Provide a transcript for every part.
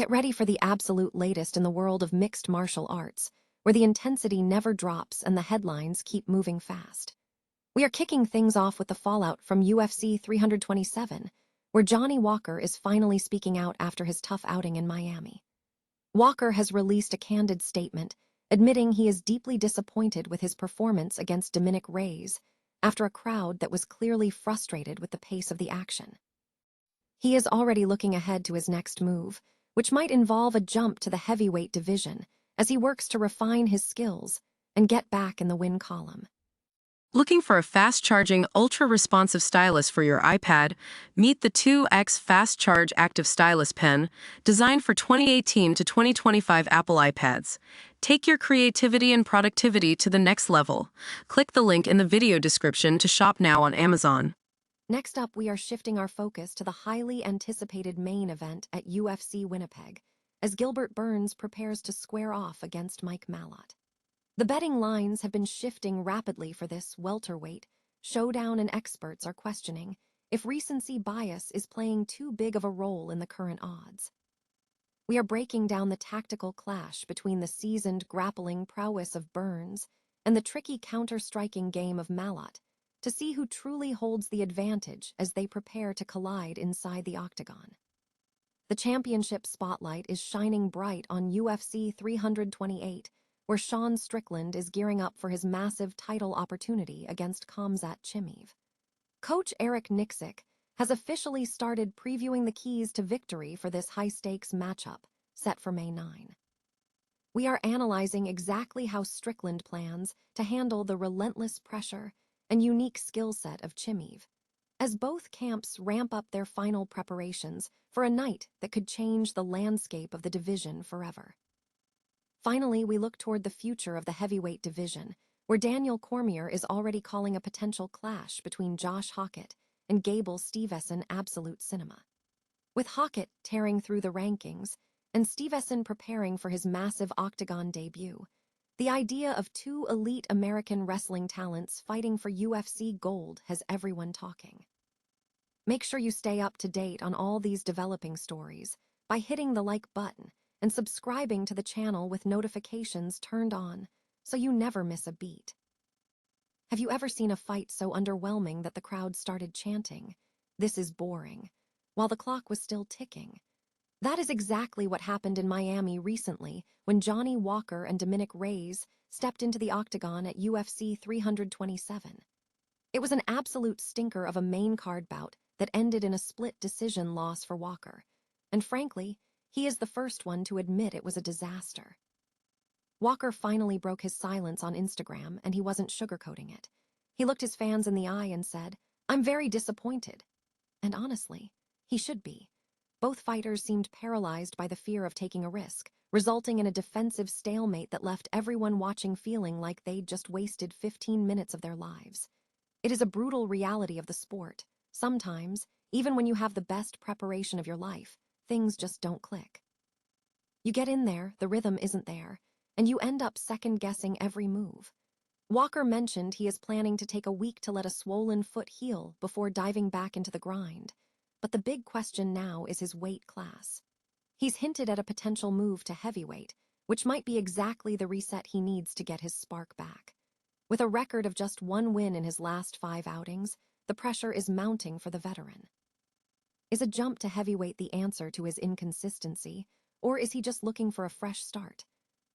Get ready for the absolute latest in the world of mixed martial arts, where the intensity never drops and the headlines keep moving fast. We are kicking things off with the fallout from UFC 327, where Johnny Walker is finally speaking out after his tough outing in Miami. Walker has released a candid statement, admitting he is deeply disappointed with his performance against Dominick Reyes after a crowd that was clearly frustrated with the pace of the action. He is already looking ahead to his next move, which might involve a jump to the heavyweight division as he works to refine his skills and get back in the win column. Looking for a fast-charging, ultra-responsive stylus for your iPad? Meet the 2X Fast Charge Active Stylus Pen, designed for 2018 to 2025 Apple iPads. Take your creativity and productivity to the next level. Click the link in the video description to shop now on Amazon. Next up, we are shifting our focus to the highly anticipated main event at UFC Winnipeg, as Gilbert prepares to square off against Mike Malott. The betting lines have been shifting rapidly for this welterweight showdown, and experts are questioning if recency bias is playing too big of a role in the current odds. We are breaking down the tactical clash between the seasoned grappling prowess of Burns and the tricky counter-striking game of Malott to see who truly holds the advantage as they prepare to collide inside the octagon. The championship spotlight is shining bright on UFC 328, where Sean Strickland is gearing up for his massive title opportunity against Khamzat Chimaev. Coach Eric Nicksick has officially started previewing the keys to victory for this high-stakes matchup, set for May 9. We are analyzing exactly how Strickland plans to handle the relentless pressure and unique skill set of Chimaev, as both camps ramp up their final preparations for a night that could change the landscape of the division forever. Finally, we look toward the future of the heavyweight division, where Daniel Cormier is already calling a potential clash between Josh Hokit and Gable Steveson absolute cinema. With Hokit tearing through the rankings and Steveson preparing for his massive octagon debut, the idea of two elite American wrestling talents fighting for UFC gold has everyone talking. Make sure you stay up to date on all these developing stories by hitting the like button and subscribing to the channel with notifications turned on so you never miss a beat. Have you ever seen a fight so underwhelming that the crowd started chanting, "This is boring," while the clock was still ticking? That is exactly what happened in Miami recently when Johnny Walker and Dominick Reyes stepped into the octagon at UFC 327. It was an absolute stinker of a main card bout that ended in a split decision loss for Walker, and frankly, he is the first one to admit it was a disaster. Walker finally broke his silence on Instagram, and he wasn't sugarcoating it. He looked his fans in the eye and said, "I'm very disappointed." And honestly, he should be. Both fighters seemed paralyzed by the fear of taking a risk, resulting in a defensive stalemate that left everyone watching feeling like they'd just wasted 15 minutes of their lives. It is a brutal reality of the sport. Sometimes, even when you have the best preparation of your life, things just don't click. You get in there, the rhythm isn't there, and you end up second-guessing every move. Walker mentioned he is planning to take a week to let a swollen foot heal before diving back into the grind, but the big question now is his weight class. He's hinted at a potential move to heavyweight, which might be exactly the reset he needs to get his spark back. With a record of just one win in his last 5 outings, the pressure is mounting for the veteran. Is a jump to heavyweight the answer to his inconsistency, or is he just looking for a fresh start?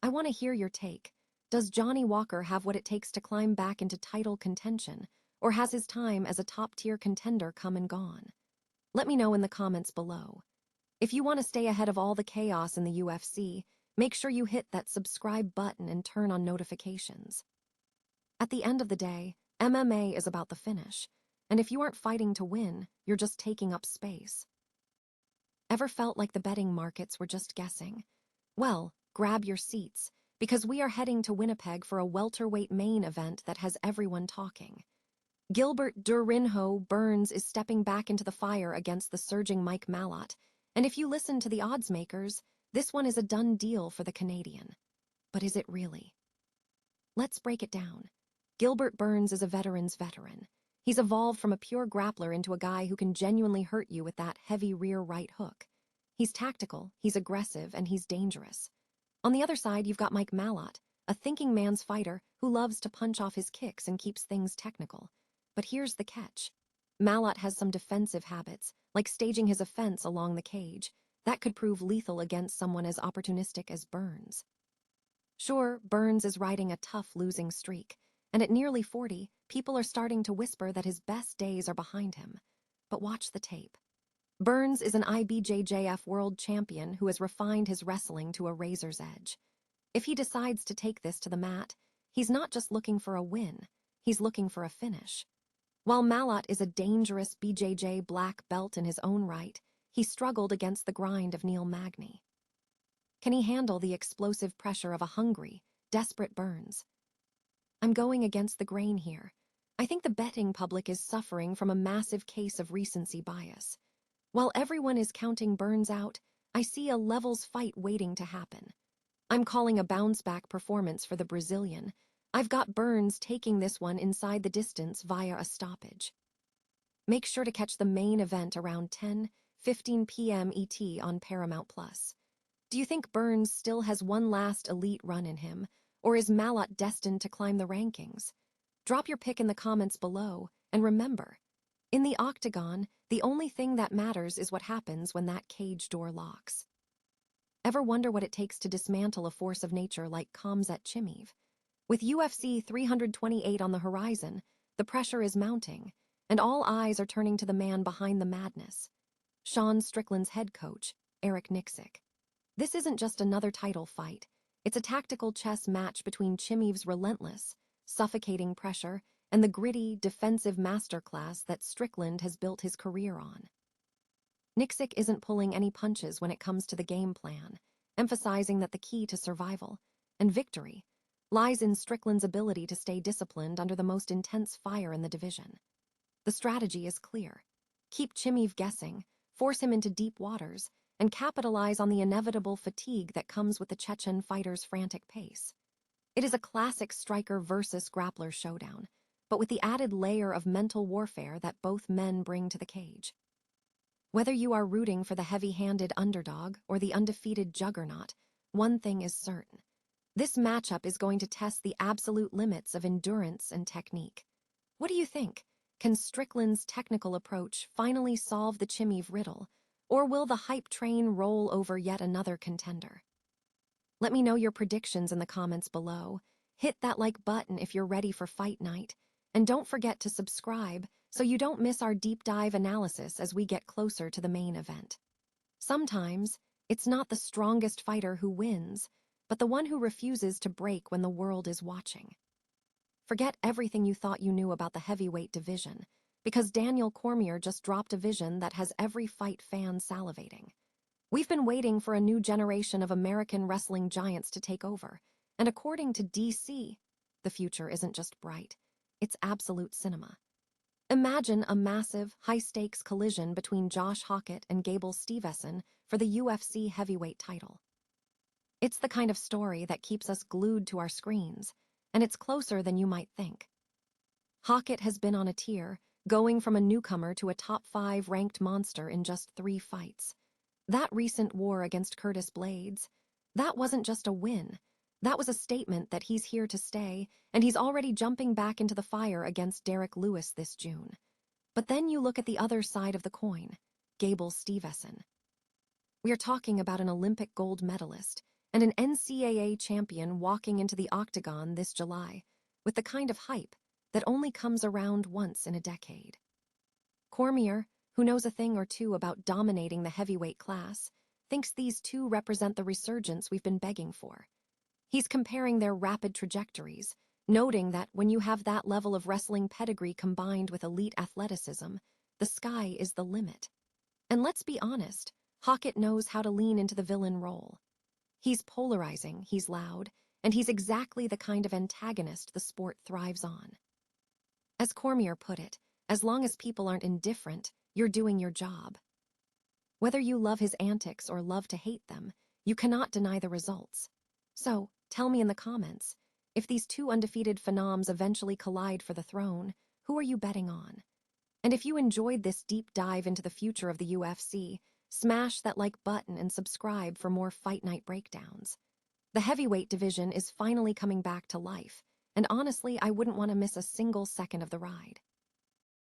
I want to hear your take. Does Johnny Walker have what it takes to climb back into title contention, or has his time as a top-tier contender come and gone? Let me know in the comments below. If you want to stay ahead of all the chaos in the UFC, make sure you hit that subscribe button and turn on notifications. At the end of the day, MMA is about the finish, and if you aren't fighting to win, you're just taking up space. Ever felt like the betting markets were just guessing? Well, grab your seats, because we are heading to Winnipeg for a welterweight main event that has everyone talking. Gilbert Burns is stepping back into the fire against the surging Mike Malott, and if you listen to the odds makers, this one is a done deal for the Canadian. But is it really? Let's break it down. Gilbert Burns is a veteran's veteran. He's evolved from a pure grappler into a guy who can genuinely hurt you with that heavy rear right hook. He's tactical, he's aggressive, and he's dangerous. On the other side, you've got Mike Malott, a thinking man's fighter who loves to punch off his kicks and keeps things technical. But here's the catch. Malott has some defensive habits, like staging his offense along the cage. That could prove lethal against someone as opportunistic as Burns. Sure, Burns is riding a tough losing streak, and at nearly 40, people are starting to whisper that his best days are behind him. But watch the tape. Burns is an IBJJF world champion who has refined his wrestling to a razor's edge. If he decides to take this to the mat, he's not just looking for a win, he's looking for a finish. While Malott is a dangerous BJJ black belt in his own right, he struggled against the grind of Neil Magny. Can he handle the explosive pressure of a hungry, desperate Burns? I'm going against the grain here. I think the betting public is suffering from a massive case of recency bias. While everyone is counting Burns out, I see a levels fight waiting to happen. I'm calling a bounce-back performance for the Brazilian. I've got Burns taking this one inside the distance via a stoppage. Make sure to catch the main event around 10:15 p.m. ET on Paramount+. Do you think Burns still has one last elite run in him, or is Malott destined to climb the rankings? Drop your pick in the comments below, and remember, in the octagon, the only thing that matters is what happens when that cage door locks. Ever wonder what it takes to dismantle a force of nature like Khamzat Chimaev? With UFC 328 on the horizon, the pressure is mounting, and all eyes are turning to the man behind the madness, Sean Strickland's head coach, Eric Nicksick. This isn't just another title fight. It's a tactical chess match between Chimaev's relentless, suffocating pressure and the gritty, defensive masterclass that Strickland has built his career on. Nicksick isn't pulling any punches when it comes to the game plan, emphasizing that the key to survival and victory lies in Strickland's ability to stay disciplined under the most intense fire in the division. The strategy is clear. Keep Chimaev guessing, force him into deep waters, and capitalize on the inevitable fatigue that comes with the Chechen fighter's frantic pace. It is a classic striker versus grappler showdown, but with the added layer of mental warfare that both men bring to the cage. Whether you are rooting for the heavy-handed underdog or the undefeated juggernaut, one thing is certain. This matchup is going to test the absolute limits of endurance and technique. What do you think? Can Strickland's technical approach finally solve the Chimaev riddle, or will the hype train roll over yet another contender? Let me know your predictions in the comments below. Hit that like button if you're ready for fight night, and don't forget to subscribe so you don't miss our deep dive analysis as we get closer to the main event. Sometimes, it's not the strongest fighter who wins, but the one who refuses to break when the world is watching. Forget everything you thought you knew about the heavyweight division, because Daniel Cormier just dropped a vision that has every fight fan salivating. We've been waiting for a new generation of American wrestling giants to take over, and according to DC, the future isn't just bright, it's absolute cinema. Imagine a massive, high-stakes collision between Josh Hokit and Gable Steveson for the UFC heavyweight title. It's the kind of story that keeps us glued to our screens, and it's closer than you might think. Hokit has been on a tear, going from a newcomer to a top-5 ranked monster in just 3 fights. That recent war against Curtis Blades, that wasn't just a win. That was a statement that he's here to stay, and he's already jumping back into the fire against Derek Lewis this June. But then you look at the other side of the coin, Gable Steveson. We are talking about an Olympic gold medalist and an NCAA champion walking into the octagon this July, with the kind of hype that only comes around once in a decade. Cormier, who knows a thing or two about dominating the heavyweight class, thinks these two represent the resurgence we've been begging for. He's comparing their rapid trajectories, noting that when you have that level of wrestling pedigree combined with elite athleticism, the sky is the limit. And let's be honest, Hokit knows how to lean into the villain role. He's polarizing, he's loud, and he's exactly the kind of antagonist the sport thrives on. As Cormier put it, as long as people aren't indifferent, you're doing your job. Whether you love his antics or love to hate them, you cannot deny the results. So, tell me in the comments, if these two undefeated phenoms eventually collide for the throne, who are you betting on? And if you enjoyed this deep dive into the future of the UFC, Smash that like button and subscribe for more Fight Night breakdowns. The heavyweight division is finally coming back to life, and honestly, I wouldn't want to miss a single second of the ride.